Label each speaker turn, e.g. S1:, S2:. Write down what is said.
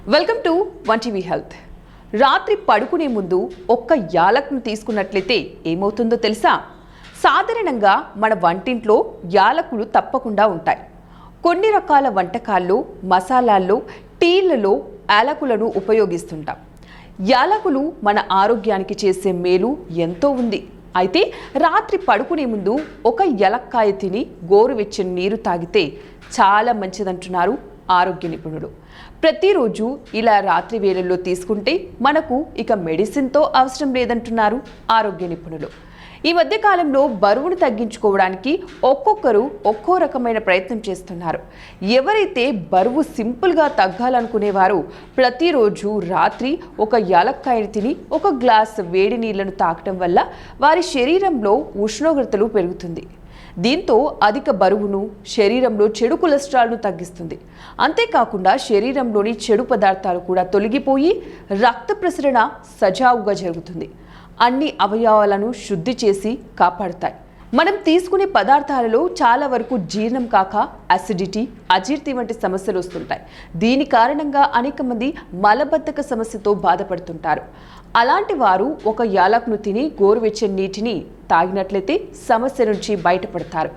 S1: Welcome to one TV health. రాత్రి పడుకునే ముందు ఒక్క యాలకును తీసుకున్నట్లయితే ఏమవుతుందో తెలుసా? సాధారణంగా మన వంటింట్లో యాలకులు తప్పకుండా ఉంటాయి. కొన్ని రకాల వంటకాల్లో, మసాలాల్లో, టీలలో యాలకులను ఉపయోగిస్తుంటాం. యాలకులు మన ఆరోగ్యానికి చేసే మేలు ఎంతో ఉంది. అయితే రాత్రి పడుకునే ముందు ఒక యాలక్కాయ తిని గోరువెచ్చని నీరు తాగితే చాలా మంచిదంటున్నారు ఆరోగ్య నిపుణులు. ప్రతిరోజు ఇలా రాత్రి వేళల్లో తీసుకుంటే మనకు ఇక మెడిసిన్తో అవసరం లేదంటున్నారు ఆరోగ్య నిపుణులు. ఈ మధ్య కాలంలో బరువును తగ్గించుకోవడానికి ఒక్కొక్కరు ఒక్కో రకమైన ప్రయత్నం చేస్తున్నారు. ఎవరైతే బరువు సింపుల్గా తగ్గాలనుకునేవారు ప్రతిరోజు రాత్రి ఒక యాలక్కాయని తిని ఒక గ్లాస్ వేడి నీళ్లను తాగటం వల్ల వారి శరీరంలో ఉష్ణోగ్రతలు పెరుగుతుంది. దీంతో అధిక బరువును, శరీరంలో చెడు కొలెస్ట్రాల్ను తగ్గిస్తుంది. అంతేకాకుండా శరీరంలోని చెడు పదార్థాలు కూడా తొలగిపోయి రక్త ప్రసరణ సజావుగా జరుగుతుంది. అన్ని అవయవాలను శుద్ధి చేసి కాపాడుతాయి. మనం తీసుకునే పదార్థాలలో చాలా వరకు జీర్ణం కాక అసిడిటీ, అజీర్తి వంటి సమస్యలు వస్తుంటాయి. దీని కారణంగా అనేక మంది మలబద్ధక సమస్యతో బాధపడుతుంటారు. అలాంటి వారు ఒక యాలకును తిని గోరువెచ్చని నీటిని తాగినట్లయితే సమస్య నుంచి బయటపడతారు.